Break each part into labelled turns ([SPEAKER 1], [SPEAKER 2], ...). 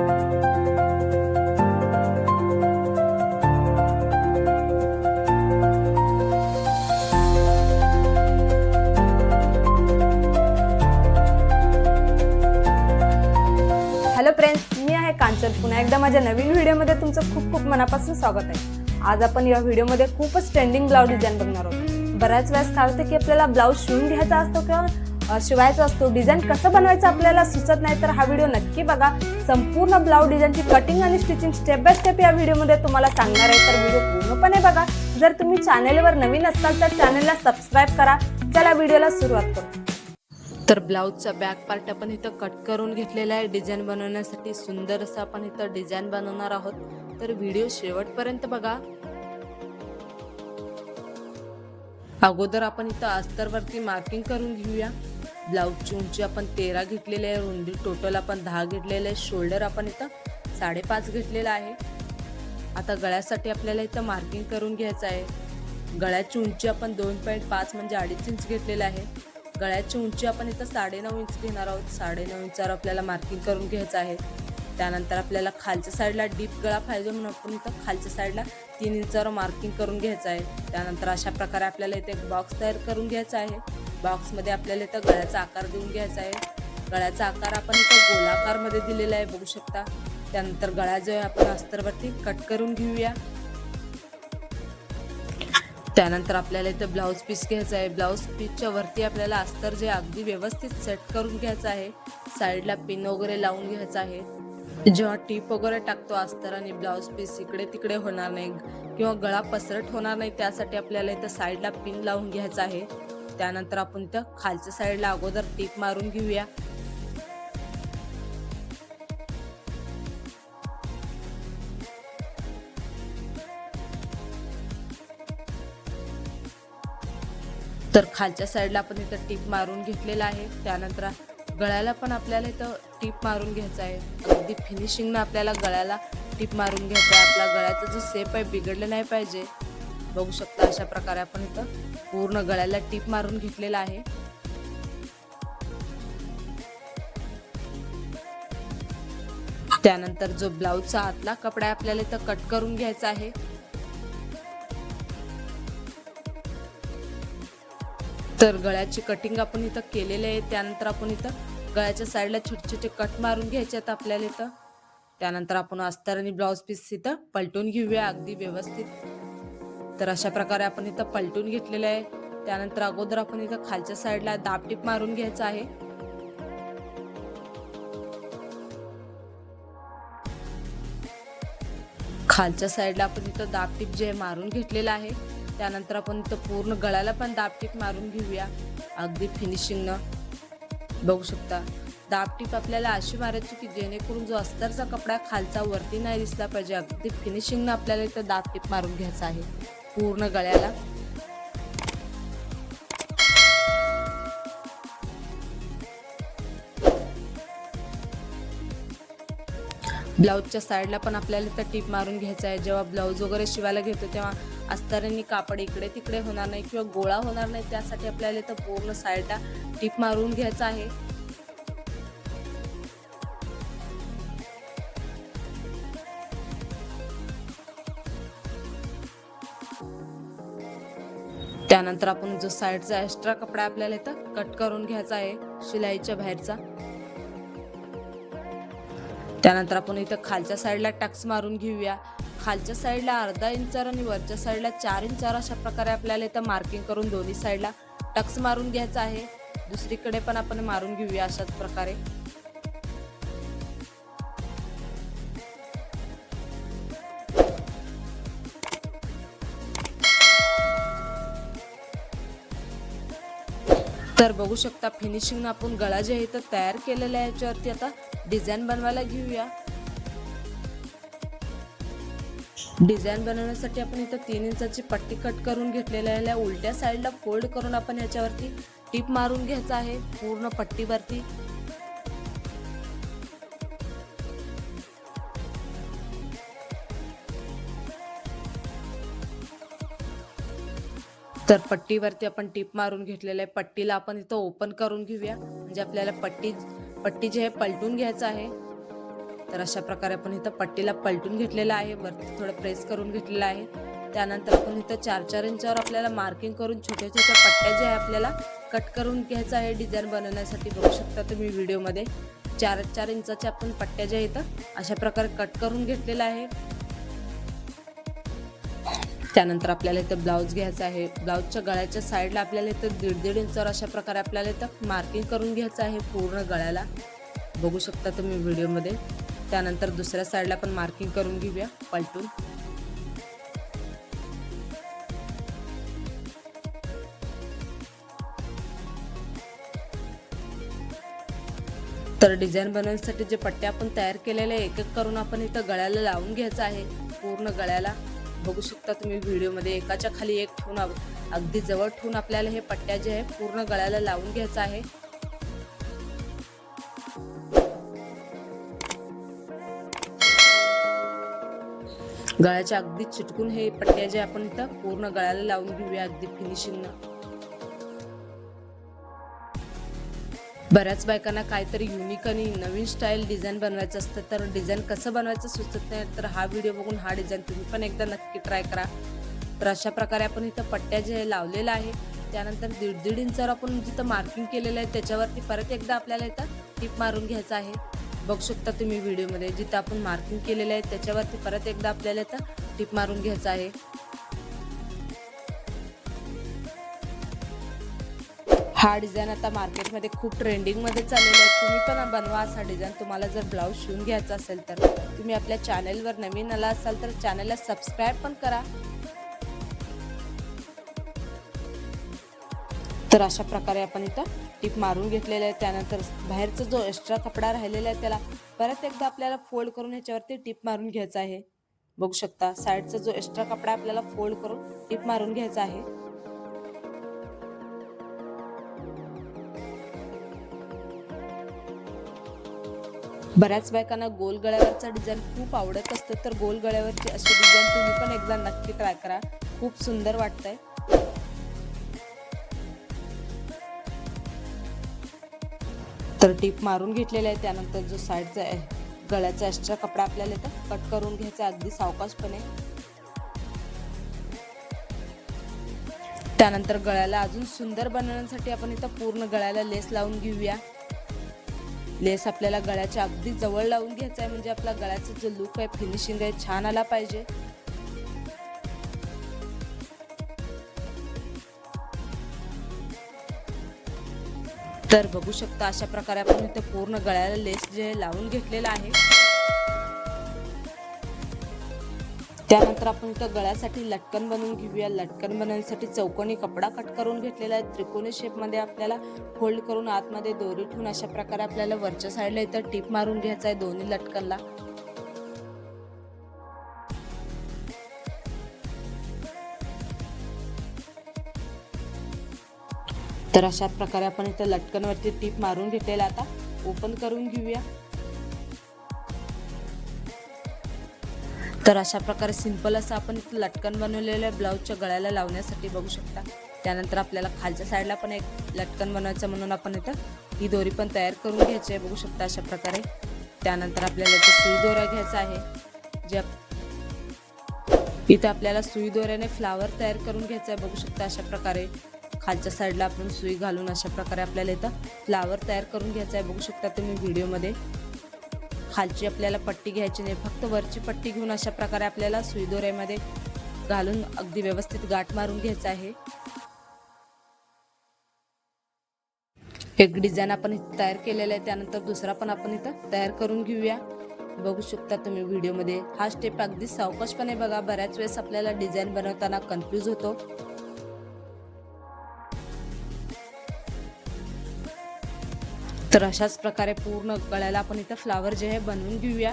[SPEAKER 1] Hello friends, मी आहे कांचन. पुन्हा एकदा माझ्या नवीन व्हिडिओमध्ये तुमचं खूप खूप मनापासून स्वागत आहे. आज आपण या व्हिडिओमध्ये खूपच ट्रेंडिंग ब्लाउज डिझाईन बघणार आहोत. बऱ्याच वेळेस काय होतं की आपल्याला ब्लाउज शिवून घ्यायचा असतो किंवा शिवायचा असतो, डिझाईन कसं बनवायचं आपल्याला सुचत नाही. तर हा व्हिडिओ नक्की बघा. संपूर्ण ब्लाउज डिझाईनची कटिंग आणि स्टिचिंग स्टेप बाय स्टेप या व्हिडिओमध्ये तुम्हाला सांगणार आहे. तर व्हिडिओ पूर्णपणे बघा. जर तुम्ही चॅनेलवर नवीन असाल तर चॅनेलला सबस्क्राईब करा. चला व्हिडिओला सुरुवात करू. तर ब्लाउजचा बॅक पार्ट आपण इथं कट करून घेतलेला आहे. डिझाईन बनवण्यासाठी सुंदर असं आपण इथं डिझाईन बनवणार आहोत. तर व्हिडिओ शेवटपर्यंत बघा. अगोदर आपण इथं अस्तरवरती मार्किंग करून घेऊया. ब्लाउजची उंची आपण 13 घेतलेली आहे, रुंदी टोटल आपण 10 घेतलेले आहे, शोल्डर आपण इथं 5.5 घेतलेला आहे. आता गळ्यासाठी आपल्याला इथं मार्किंग करून घ्यायचं आहे. गळ्याची उंची आपण 2.5 म्हणजे 2.5 इंच घेतलेलं आहे. गळ्याची उंची आपण इथं 9.5 इंच घेणार आहोत. 9.5 इंचावर आपल्याला मार्किंग करून घ्यायचं आहे. त्यानंतर आपल्याला खालच्या साईडला डीप गळा पाहिजे म्हणून आपण इथं खालच्या साईडला 3 इंचावर मार्किंग करून घ्यायचं आहे. त्यानंतर अशा प्रकारे आपल्याला इथे एक बॉक्स तयार करून घ्यायचा आहे. बॉक्समध्ये आपल्याला इथं गळ्याचा आकार देऊन घ्यायचा आहे. गळ्याचा आकार आपण इथं गोलाकारमध्ये दिलेला आहे, बघू शकता. त्यानंतर गळा जो आहे आपण अस्तरवरती कट करून घेऊया. त्यानंतर आपल्याला इथं ब्लाऊज पीस घ्यायचा आहे. ब्लाऊज पीसच्या वरती आपल्याला अस्तर जे अगदी व्यवस्थित सेट करून घ्यायचं आहे. साईडला पिन वगैरे लावून घ्यायचं आहे. जेव्हा टीप वगैरे टाकतो अस्तर आणि ब्लाऊज पीस इकडे तिकडे होणार नाही किंवा गळा पसरट होणार नाही, त्यासाठी आपल्याला इथं साईडला पिन लावून घ्यायचं आहे. त्यानंतर आपण इथं खालच्या साईडला अगोदर टीप मारून घेऊया. तर खालच्या साईडला आपण इथं टीप मारून घेतलेला आहे. त्यानंतर गळ्याला पण आपल्याला इथं टीप मारून घ्यायचा आहे. अगदी फिनिशिंगनं आपल्याला गळ्याला टीप मारून घ्यायचा आहे. आपला गळ्याचा जो शेप आहे बिघडला नाही पाहिजे, बघू शकता. अशा प्रकारे आपण इथं पूर्ण गळ्याला टीप मारून घेतलेला आहे. त्यानंतर जो ब्लाऊजचा आतला कपडा आहे आपल्याला इथं कट करून घ्यायचा आहे. तर गळ्याची कटिंग आपण इथं केलेली आहे. त्यानंतर आपण इथं गळ्याच्या साईडला छोटे छोटे कट मारून घ्यायचे आहेत आपल्याला इथं. त्यानंतर आपण अस्तर आणि ब्लाऊज पीस इथं पलटून घेऊया अगदी व्यवस्थित. तर अशा प्रकारे आपण इथं पलटून घेतलेलं आहे. त्यानंतर अगोदर आपण इथं खालच्या साईडला दाबटीप मारून घ्यायचं आहे. खालच्या साईडला आपण इथं दाबटीप जे मारून घेतलेलं आहे. त्यानंतर आपण इथं पूर्ण गळ्याला पण दाबटीप मारून घेऊया अगदी फिनिशिंगनं, बघू शकता. दाबटीप आपल्याला अशी मारायची की जेणेकरून जो अस्तरचा कपडा खालचा वरती नाही दिसला पाहिजे. अगदी फिनिशिंगनं आपल्याला इथं दाबटीप मारून घ्यायचं आहे पूर्ण गळ्याला. ब्लाऊजच्या साईडला पण आपल्याला इथं टीप मारून घ्यायचं आहे. जेव्हा ब्लाऊज वगैरे शिवायला घेतो तेव्हा अस्तरांनी कापड इकडे तिकडे होणार नाही किंवा गोळा होणार नाही, त्यासाठी आपल्याला इथं पूर्ण साईडला टीप मारून घ्यायचं आहे. त्यानंतर आपण जो साईडचा एक्स्ट्रा कपडा आपल्याला इथं कट करून घ्यायचा आहे शिलाईच्या बाहेरचा. त्यानंतर आपण इथं खालच्या साईडला टक्स मारून घेऊया. खालच्या साईडला अर्धा इंचावर आणि वरच्या साईडला 4 इंचावर अशा प्रकारे आपल्याला इथं मार्किंग करून दोन्ही साईडला टक्स मारून घ्यायचा आहे. दुसरीकडे पण आपण मारून घेऊया अशाच प्रकारे. तर बघू शकता फिनिशिंग आपण गळा जे आहे तर तयार केलेला आहे. याच्यावरती आता डिझाईन बनवायला घेऊया. डिझाईन बनवण्यासाठी आपण इथं 3 इंचाची पट्टी कट करून घेतलेली आहे. उलट्या साईडला फोल्ड करून आपण याच्यावरती टीप मारून घ्यायचा आहे पूर्ण पट्टीवरती. तर पट्टीवरती आपण टीप मारून घेतलेलं आहे. पट्टीला आपण इथं ओपन करून घेऊया, म्हणजे आपल्याला पट्टी जी आहे पलटून घ्यायचं आहे. तर अशा प्रकारे आपण इथं पट्टीला पलटून घेतलेला आहे, वरती थोडं प्रेस करून घेतलेलं आहे. त्यानंतर आपण इथं 4-4 इंचावर आपल्याला मार्किंग करून छोट्या छोट्या पट्ट्या जे आहे आपल्याला कट करून घ्यायचं आहे डिझाईन बनवण्यासाठी. बघू शकता तुम्ही व्हिडिओमध्ये 4-4 इंचाच्या आपण पट्ट्या ज्या इथं अशा प्रकारे कट करून घेतलेला आहे. त्यानंतर आपल्याला इथं ब्लाऊज घ्यायचा आहे. ब्लाऊजच्या गळ्याच्या साईडला आपल्याला इथं 1.5 इंचावर अशा प्रकारे आपल्याला इथं मार्किंग करून घ्यायचं आहे पूर्ण गळ्याला. बघू शकता तुम्ही व्हिडिओमध्ये. त्यानंतर दुसऱ्या साईडला पण मार्किंग करून घेऊया पलटून. तर डिझाईन बनवण्यासाठी जे पट्टे आपण तयार केलेले एक एक करून आपण इथं गळ्याला लावून घ्यायचं आहे पूर्ण गळ्याला. बघू शकता तुम्ही व्हिडिओमध्ये एकाच्या खाली एक ठेवून अगदी जवळ ठेवून आपल्याला हे पट्ट्या जे आहे पूर्ण गळ्याला लावून घ्यायचं आहे. गळ्याच्या अगदी चिटकून हे पट्ट्या जे आपण इथं पूर्ण गळ्याला लावून घेऊया अगदी फिनिशिंगनं. बऱ्याच बायकांना काहीतरी युनिक आणि नवीन स्टाईल डिझाईन बनवायचं असतं, तर डिझाईन कसं बनवायचं सुचत नाही, तर हा व्हिडिओ बघून हा डिझाईन तुम्ही पण एकदा नक्की ट्राय करा. तर अशा प्रकारे आपण इथं पट्ट्या जे लावलेला आहे. त्यानंतर 1.5 इंचावर आपण जिथं मार्किंग केलेलं आहे त्याच्यावरती परत एकदा आपल्याला इथं टिप मारून घ्यायचं आहे. बघू शकता तुम्ही व्हिडिओमध्ये जिथं आपण मार्किंग केलेलं आहे त्याच्यावरती परत एकदा आपल्याला इथं टिप मारून घ्यायचं आहे. हा डिझाईन आता मार्केटमध्ये खूप ट्रेंडिंगमध्ये चाललेला आहे. तुम्ही पण बनवा असा डिझाईन. तुम्हाला जर ब्लाऊज शिवून घ्यायचा असेल तर तुम्ही आपल्या चॅनलवर नवीन आला असाल तर चॅनलला सबस्क्राईब पण करा. तर अशा प्रकारे आपण इथं टिप मारून घेतलेलं आहे. त्यानंतर बाहेरचा जो एक्स्ट्रा कपडा राहिलेला आहे त्याला परत एकदा आपल्याला फोल्ड करून ह्याच्यावरती टिप मारून घ्यायचा आहे. बघू शकता साईडचा जो एक्स्ट्रा कपडा आपल्याला फोल्ड करून टिप मारून घ्यायचा आहे. बऱ्याच बायकांना गोल गळ्यावरचा डिझाईन खूप आवडत असतं, तर गोल गळ्यावरची अशी डिझाईन तुम्ही पण एकदा नक्की ट्राय करा. खूप सुंदर वाटतंय. तर टिप मारून घेतलेला आहे. त्यानंतर जो साईडचा गळ्याचा एक्स्ट्रा कपडा आपल्याला इथं कट करून घ्यायचा अगदी सावकाशपणे. त्यानंतर गळ्याला अजून सुंदर बनवण्यासाठी आपण इथं पूर्ण गळ्याला लेस लावून घेऊया. लेस आपल्याला गळ्याच्या अगदी जवळ लावून घ्यायचा आहे, म्हणजे आपला गळ्याचा जो लुक आहे फिनिशिंग आहे छान आला पाहिजे. तर बघू शकता अशा प्रकारे आपण इथे पूर्ण गळ्याला लेस जे लावून घेतलेला आहे. त्यानंतर आपण इथं गळ्यासाठी लटकन बनवून घेऊया. लटकन बनवण्यासाठी चौकोनी कपडा कट करून घेतलेला आहे. त्रिकोणी शेपमध्ये आपल्याला फोल्ड करून आतमध्ये दोरी ठेवून अशा प्रकारे आपल्याला वरच्या साईडला इथं टिप मारून घ्यायचा आहे दोन्ही लटकनला. तर अशा प्रकारे आपण इथं लटकनवरती टिप मारून घेतलेला. आता ओपन करून घेऊया. तर अशा प्रकारे सिंपल असं आपण इथं लटकन बनवलेलं आहे ब्लाऊजच्या गळ्याला लावण्यासाठी. बघू शकता. त्यानंतर आपल्याला खालच्या साईडला पण एक लटकन बनवायचं म्हणून आपण इथं ही दोरी पण तयार करून घ्यायची आहे. बघू शकता अशा प्रकारे. त्यानंतर आपल्याला इथं सुई दोरा घ्यायचा आहे. जे इथं आपल्याला सुई दोऱ्याने फ्लावर तयार करून घ्यायचा आहे. बघू शकता अशा प्रकारे खालच्या साईडला आपण सुई घालून अशा प्रकारे आपल्याला इथं फ्लावर तयार करून घ्यायचा आहे. बघू शकता तुम्ही व्हिडिओमध्ये. खालची आपल्याला पट्टी घ्यायची नाही, फक्त वरची पट्टी घेऊन अशा प्रकारे आपल्याला सुई दोऱ्यामध्ये घालून अगदी व्यवस्थित गाठ मारून घ्यायचा आहे. एक डिझाईन आपण इथं तयार केलेला आहे. त्यानंतर दुसरा पण आपण इथं तयार करून घेऊया. बघू शकता तुम्ही व्हिडिओमध्ये. हा स्टेप अगदी सावकाशपणे बघा. बऱ्याच वेळेस आपल्याला डिझाईन बनवताना कन्फ्यूज होतो. तर अशाच प्रकारे पूर्ण गळ्याला आपण इथं फ्लावर जे आहे बनवून घेऊया.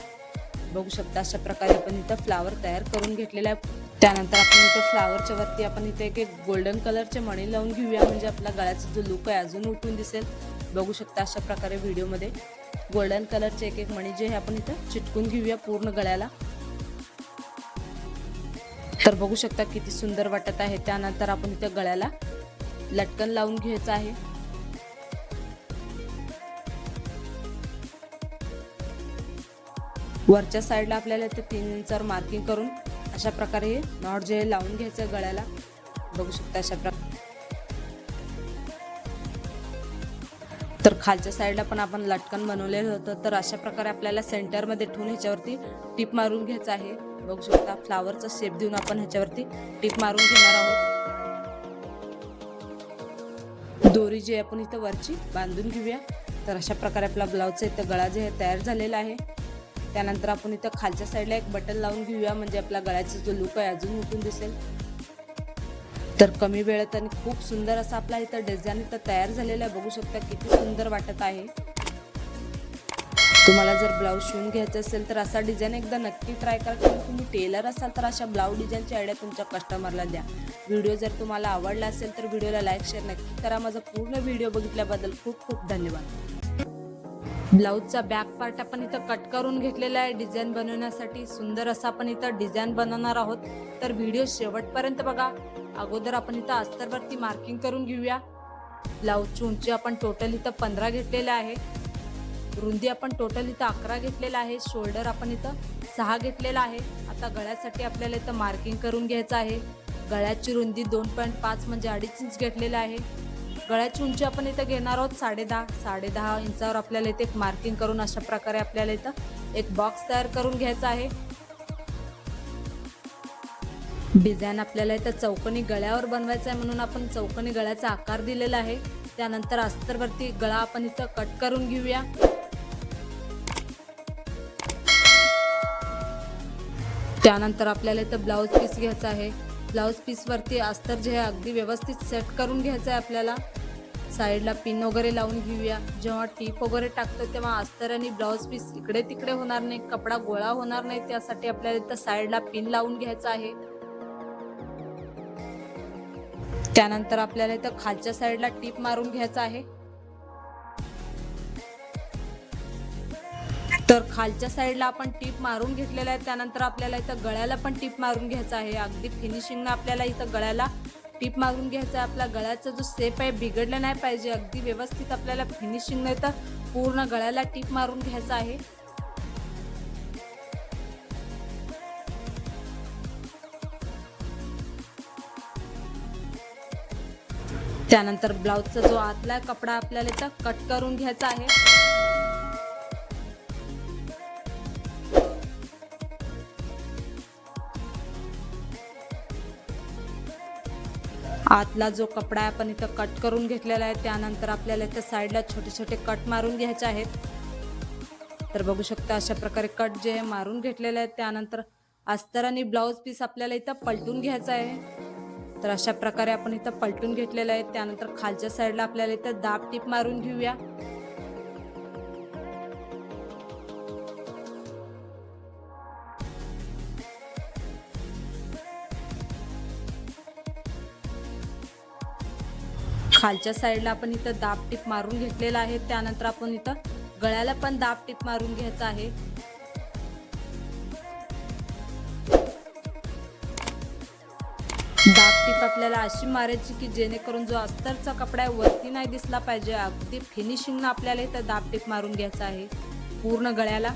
[SPEAKER 1] बघू शकता अशा प्रकारे आपण इथं फ्लावर तयार करून घेतलेला आहे. त्यानंतर आपण इथं फ्लावरच्या वरती आपण इथे एक गोल्डन कलरचे मणी लावून घेऊया, म्हणजे आपला गळ्याचा जो लुक आहे अजून उठून दिसेल. बघू शकता अशा प्रकारे व्हिडिओमध्ये गोल्डन कलरचे एक एक मणी जे आहे आपण इथं चिटकून घेऊया पूर्ण गळ्याला. तर बघू शकता किती सुंदर वाटत आहे. त्यानंतर आपण इथं गळ्याला लटकन लावून घ्यायचं आहे. वरच्या साईडला आपल्याला इथे 3 इंचावर मार्किंग करून अशा प्रकारे हे नॉट जे लावून घ्यायचं गळ्याला. बघू शकता अशा प्रकारे. तर खालच्या साईडला पण आपण लटकन बनवलेलं होतं, तर अशा प्रकारे आपल्याला सेंटरमध्ये ठेवून ह्याच्यावरती टिप मारून घ्यायचं आहे. बघू शकता फ्लावरचा शेप देऊन आपण ह्याच्यावरती टिप मारून घेणार आहोत. दोरी जी आपण इथं वरची बांधून घेऊया. तर अशा प्रकारे आपला ब्लाउजचा इथं गळा जे आहे तयार झालेला आहे. त्यानंतर आपण इथं खालच्या साईडला एक बटन लावून घेऊया, म्हणजे आपला गळ्याचा जो लुक आहे अजून उठून दिसेल. तर कमी वेळेत आणि खूप सुंदर असा आपला इथं डिझाईन इथं तयार झालेला आहे. बघू शकता किती सुंदर वाटत आहे. तुम्हाला जर ब्लाऊज शिवून घ्यायचं असेल तर असा डिझाईन एकदा नक्की ट्राय करा. किंवा तुम्ही टेलर असाल तर अशा ब्लाऊज डिझाईनची आयडिया तुमच्या कस्टमरला द्या. व्हिडिओ जर तुम्हाला आवडला असेल तर व्हिडिओला लाईक शेअर नक्की करा. माझा पूर्ण व्हिडिओ बघितल्याबद्दल खूप खूप धन्यवाद. ब्लाऊजचा बॅक पार्ट आपण इथं कट करून घेतलेला आहे डिझाईन बनवण्यासाठी. सुंदर असा आपण इथं डिझाईन बनवणार आहोत. तर व्हिडिओ शेवटपर्यंत बघा. अगोदर आपण इथं अस्तरवरती मार्किंग करून घेऊया. ब्लाऊजची उंची आपण टोटल इथं 15 घेतलेला आहे. रुंदी आपण टोटल इथं 11 घेतलेला आहे. शोल्डर आपण इथं 6 घेतलेला आहे. आता गळ्यासाठी आपल्याला इथं मार्किंग करून घ्यायचं आहे. गळ्याची रुंदी 2.5 म्हणजे 2.5 इंच घेतलेला आहे. गळ्याची उंची आपण इथं घेणार आहोत 10.5 इंचावर आपल्याला इथे एक मार्किंग करून अशा प्रकारे आपल्याला इथं एक बॉक्स तयार करून घ्यायचा आहे. डिझाईन आपल्याला इथं चौकोनी गळ्यावर बनवायचा आहे, म्हणून आपण चौकोनी गळ्याचा आकार दिलेला आहे. त्यानंतर अस्तरवरती गळा आपण इथं कट करून घेऊया. त्यानंतर आपल्याला इथं ब्लाऊज पीस घ्यायचा आहे. ब्लाऊज पीसवरती अस्तर जे आहे अगदी व्यवस्थित सेट करून घ्यायचं आहे आपल्याला. साईडला पिन वगैरे लावून घेऊया. जेव्हा टीप वगैरे टाकतो तेव्हा अस्तर आणि ब्लाऊज पीस इकडे तिकडे होणार नाही, कपडा गोळा होणार नाही. त्यासाठी आपल्याला इथं साईडला पिन लावून घ्यायचं आहे. त्यानंतर आपल्याला इथं खालच्या साईडला टीप मारून घ्यायचं आहे. तर खालच्या साईडला आपण टीप मारून घेतलेला आहे. त्यानंतर आपल्याला इथं गळ्याला पण टीप मारून घ्यायचा आहे. अगदी फिनिशिंगनं आपल्याला इथं गळ्याला टीप मारून घ्यायचा आहे. आपला गळ्याचा जो शेप आहे बिघडला नाही पाहिजे. अगदी व्यवस्थित आपल्याला फिनिशिंगनं इथं पूर्ण गळ्याला टीप मारून घ्यायचा आहे. त्यानंतर ब्लाऊजचा जो आतला कपडा आपल्याला इथं कट करून घ्यायचा आहे. आतला जो कपडा आहे आपण इथं कट करून घेतलेला आहे. त्यानंतर आपल्याला इथं साईडला छोटे छोटे कट मारून घ्यायचे आहेत. तर बघू शकता अशा प्रकारे कट जे मारून घेतलेले आहेत. त्यानंतर अस्तर आणि ब्लाऊज पीस आपल्याला इथं पलटून घ्यायचा आहे. तर अशा प्रकारे आपण इथं पलटून घेतलेलं आहे. त्यानंतर खालच्या साईडला आपल्याला इथं दाब टीप मारून घेऊया. खालच्या साईडला आपण इथं दाब टीप मारून घेतलेला आहे. त्यानंतर आपण इथं गळ्याला पण दाब टीप मारून घ्यायचा आहे. दाब टीप आपल्याला अशी मारायची की जेणेकरून जो अस्तरचा कपडा आहे वरती नाही दिसला पाहिजे. अगदी फिनिशिंगनं आपल्याला इथं दाब टीप मारून घ्यायचा आहे पूर्ण गळ्याला.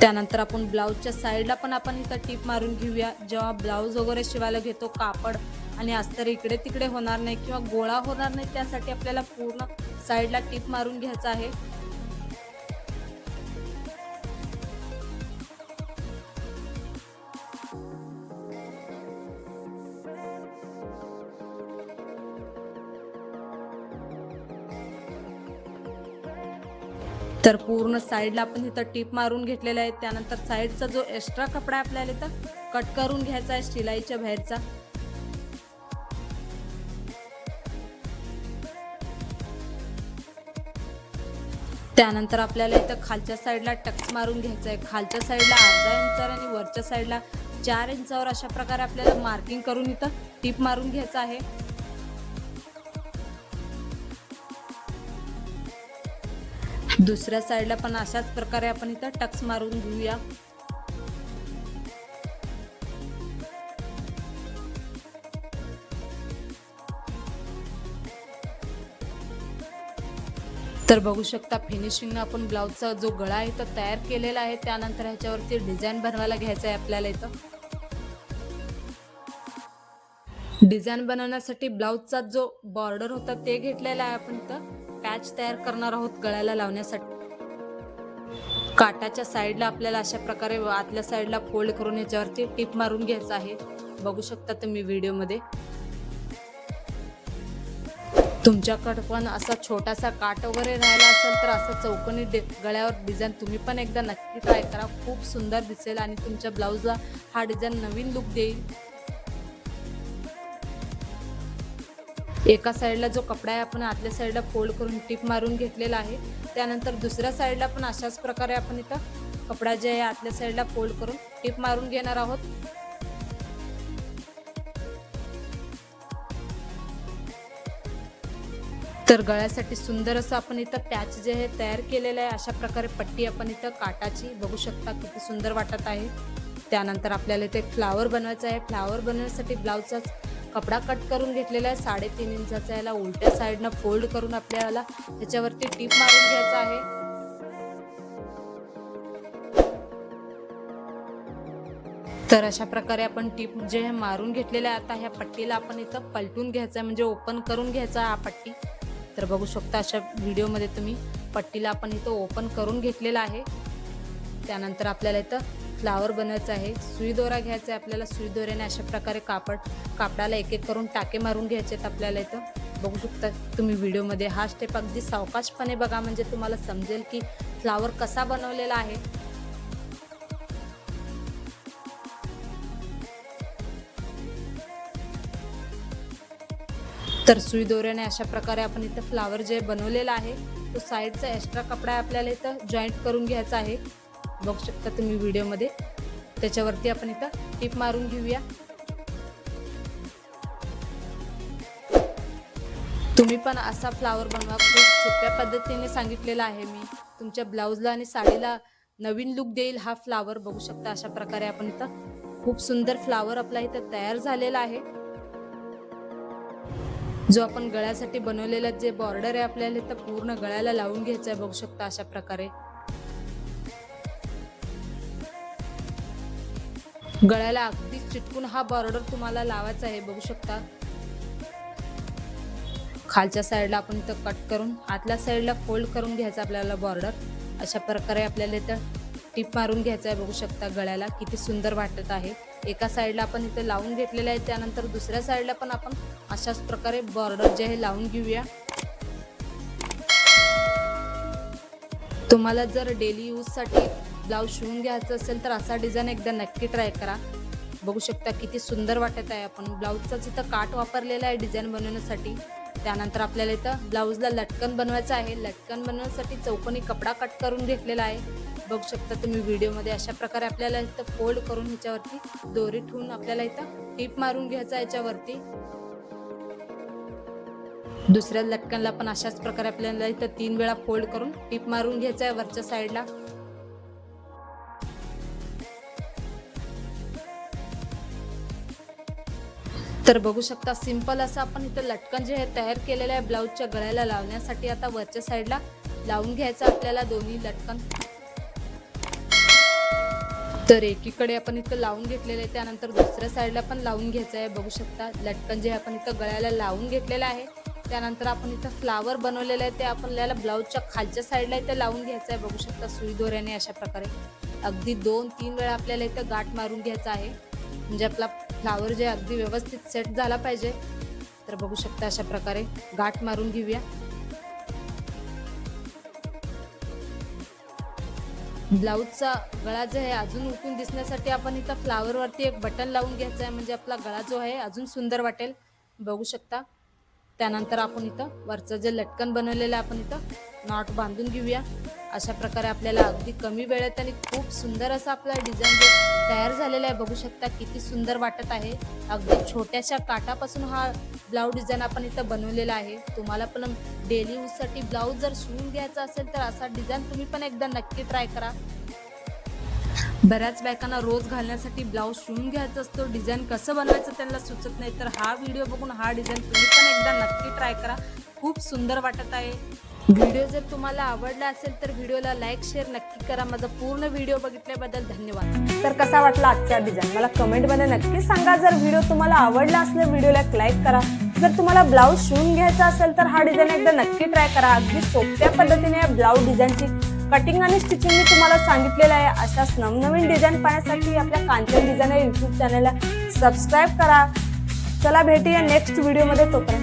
[SPEAKER 1] त्यानंतर आपण ब्लाऊजच्या साईडला पण आपण इथं टीप मारून घेऊया. जेव्हा ब्लाऊज वगैरे शिवायला घेतो कापड आणि अस्तर इकडे तिकडे होणार नाही किंवा गोळा होणार नाही, त्यासाठी आपल्याला पूर्ण साईडला टीप मारून घ्यायचं आहे. तर पूर्ण साईडला आपण इथं टीप मारून घेतलेला आहे. त्यानंतर साईडचा जो एक्स्ट्रा कपडा आपल्याला इथं कट करून घ्यायचा आहे शिलाईच्या बाहेरचा. त्यानंतर आपल्याला इथं खालच्या साईडला टक्स मारून घ्यायचा आहे. खालच्या साईडला अर्धा इंचावर आणि वरच्या साईडला 4 इंचावर अशा प्रकारे आपल्याला मार्किंग करून इथं टीप मारून घ्यायचं आहे. दुसऱ्या साईडला पण अशाच प्रकारे आपण इथं टक्स मारून घेऊया. तर बघू शकता फिनिशिंग आपण ब्लाउजचा जो गळा आहे तो तयार केलेला आहे. त्यानंतर ह्याच्यावरती डिझाईन बनवायला घ्यायचं आहे आपल्याला. इथं डिझाईन बनवण्यासाठी ब्लाउजचा जो बॉर्डर होता ते घेतलेला आहे आपण. इथं पॅच तयार करणार आहोत गळ्याला लावण्यासाठी. काटाच्या साईडला आपल्याला अशा प्रकारे आतल्या साईडला फोल्ड करून याच्यावरती टिप मारून घ्यायचं आहे. बघू शकता तुम्ही व्हिडिओमध्ये. तुमच्याकडे पण असा छोटासा काट वगैरे राहिला असेल तर असं चौकोनी गळ्यावर डिझाईन तुम्ही पण एकदा नक्की ट्राय करा. खूप सुंदर दिसेल आणि तुमच्या ब्लाऊजला हा डिझाईन नवीन लुक देईल. एका साईडला जो कपडा आहे आपण आतल्या साईडला फोल्ड करून टिप मारून घेतलेला आहे. त्यानंतर दुसऱ्या साईडला पण अशाच प्रकारे आपण इथं कपडा जे आहे आतल्या साईडला फोल्ड करून टिप मारून घेणार आहोत. तर गळ्यासाठी सुंदर असं आपण इथं पॅच जे आहे तयार केलेलं आहे. अशा प्रकारे पट्टी आपण इथं काटाची बघू शकता किती सुंदर वाटत आहे. त्यानंतर आपल्याला इथे फ्लावर बनवायचा आहे. फ्लावर बनवण्यासाठी ब्लाउजचा कपडा कट करून घेतलेला आहे 3.5 इंचाचा. याला उलट्या साईडनं फोल्ड करून आपल्याला त्याच्यावरती टिप मारून घ्यायचा आहे. तर अशा प्रकारे आपण टिप जे आहे मारून घेतलेलं आहे. आता ह्या पट्टीला आपण इथं पलटून घ्यायचं आहे म्हणजे ओपन करून घ्यायचा हा पट्टी. तर बघू शकता अशा व्हिडिओमध्ये तुम्ही पट्टीला आपण इथं ओपन करून घेतलेला आहे. त्यानंतर आपल्याला इथं फ्लावर बनवायचं आहे. सुई दोरा घ्यायचा आहे आपल्याला. सुई दोऱ्याने अशा प्रकारे कापडाला एक एक करून टाके मारून घ्यायचे आहेत आपल्याला. इथं बघू शकता तुम्ही व्हिडिओमध्ये. हा स्टेप अगदी सावकाशपणे बघा म्हणजे तुम्हाला समजेल की फ्लावर कसा बनवलेला आहे. तर सुई दोऱ्याने अशा प्रकारे आपण इथं फ्लावर जे बनवलेला आहे तो साईडचा एक्स्ट्रा कपडा आपल्याला इथं जॉईंट करून घ्यायचा आहे. बघू शकता तुम्ही व्हिडिओमध्ये. त्याच्यावरती आपण इथं टिप मारून घेऊया. तुम्ही पण असा फ्लावर बनवा. खूप सोप्या पद्धतीने सांगितलेला आहे मी. तुमच्या ब्लाऊजला आणि साडीला नवीन लुक देईल हा फ्लावर. बघू शकता अशा प्रकारे आपण इथं खूप सुंदर फ्लावर आपला इथं तयार झालेला आहे. जो आपण गळ्यासाठी बनवलेला जे बॉर्डर आहे आपल्याला इथं पूर्ण गळ्याला लावून घ्यायचं आहे. बघू शकता अशा प्रकारे गळ्याला अगदी चिटकून हा बॉर्डर तुम्हाला लावायचा आहे. बघू शकता खालच्या साईडला आपण इथं कट करून आतल्या साईडला फोल्ड करून घ्यायचा आपल्याला बॉर्डर. अशा प्रकारे आपल्याला इथं टिप मारून घ्यायचा आहे. बघू शकता गळ्याला किती सुंदर वाटत आहे. एका साईडला आपण इथं लावून घेतलेलं आहे. त्यानंतर दुसऱ्या साईडला पण आपण अशाच प्रकारे बॉर्डर जे आहे लावून घेऊया. तुम्हाला जर डेली यूजसाठी ब्लाऊज शिवून घ्यायचं असेल तर असा डिझाईन एकदा नक्की ट्राय करा. बघू शकता किती सुंदर वाटत आहे. आपण ब्लाऊजचाच इथं काट वापरलेला आहे डिझाईन बनवण्यासाठी. त्यानंतर आपल्याला इथं ब्लाऊजला लटकन बनवायचं आहे. लटकन बनवण्यासाठी चौकोनी कपडा कट करून घेतलेला आहे. बघू शकता तुम्ही व्हिडिओमध्ये. अशा प्रकारे आपल्याला इथं फोल्ड करून ह्याच्यावरती दोरी ठेवून आपल्याला इथं टिप मारून घ्यायचा याच्यावरती. दुसऱ्या लटकनला पण अशाच प्रकारे आपल्याला इथं 3 वेळा फोल्ड करून टिप मारून घ्यायचा आहे वरच्या साईडला. तर बघू शकता सिंपल असं आपण इथं लटकन जे आहे तयार केलेलं आहे ब्लाऊजच्या गळ्याला लावण्यासाठी. आता वरच्या साईडला लावून घ्यायचं आपल्याला दोन्ही लटकन. तर एकीकडे आपण इथं लावून घेतलेलं आहे. त्यानंतर दुसऱ्या साईडला पण लावून घ्यायचं आहे. बघू शकता लटकन जे आपण इथं गळ्याला लावून घेतलेलं आहे. त्यानंतर आपण इथं फ्लावर बनवलेलं आहे ते आपल्याला ब्लाऊजच्या खालच्या साईडला इथं लावून घ्यायचं आहे. बघू शकता सुई दोऱ्याने अशा प्रकारे अगदी 2-3 वेळा आपल्याला इथं गाठ मारून घ्यायचा आहे म्हणजे आपला फ्लावर जे अगदी व्यवस्थित सेट झाला पाहिजे. तर बघू शकता अशा प्रकारे गाठ मारून घेऊया. ब्लाऊजचा गळा जो आहे अजून उठून दिसण्यासाठी आपण इथं फ्लावरवरती एक बटन लावून घ्यायचं आहे म्हणजे आपला गळा जो आहे अजून सुंदर वाटेल. बघू शकता. त्यानंतर आपण इथं वरचं जे लटकन बनवलेलं आपण इथं नॉट बांधून घेऊया. अशा प्रकारे आपल्याला अगदी कमी वेळेत आणि खूप सुंदर असं आपला डिझाईन जे तयार झालेला आहे. बघू शकता किती सुंदर वाटत आहे. अगदी छोट्याशा काटापासून हा ब्लाऊज डिझाईन आपण इथं बनवलेला आहे. तुम्हाला पण डेली यूजसाठी ब्लाऊज जर शिवून घ्यायचा असेल तर असा डिझाईन तुम्ही पण एकदा नक्की ट्राय करा. बऱ्याच बायकांना रोज घालण्यासाठी ब्लाऊज शिवून घ्यायचा असतो. डिझाईन कसं बनवायचं त्यांना सुचत नाही. तर हा व्हिडिओ बघून हा डिझाईन तुम्ही पण एकदा नक्की ट्राय करा. खूप सुंदर वाटत आहे. व्हिडिओ जर तुम्हाला आवडला असेल तर व्हिडिओला लाईक शेअर नक्की करा. माझा पूर्ण व्हिडिओ बघितल्याबद्दल धन्यवाद.
[SPEAKER 2] तर कसा वाटला आजचा डिझाईन मला कमेंटमध्ये नक्की सांगा. जर व्हिडिओ तुम्हाला आवडला असल्यास व्हिडिओला एक लाईक करा. जर तुम्हाला ब्लाऊज शिवून घ्यायचा असेल तर हा डिझाईन एकदा नक्की ट्राय करा. अगदी सोप्या पद्धतीने या ब्लाऊज डिझाईनची कटिंग आणि स्टिचिंग मी तुम्हाला सांगितलेलं आहे. अशाच नवनवीन डिझाईन पाहण्यासाठी आपल्या कांचन डिझाईन या यूट्यूब चॅनलला सबस्क्राईब करा. चला भेटूया नेक्स्ट व्हिडिओमध्ये. तोपर्यंत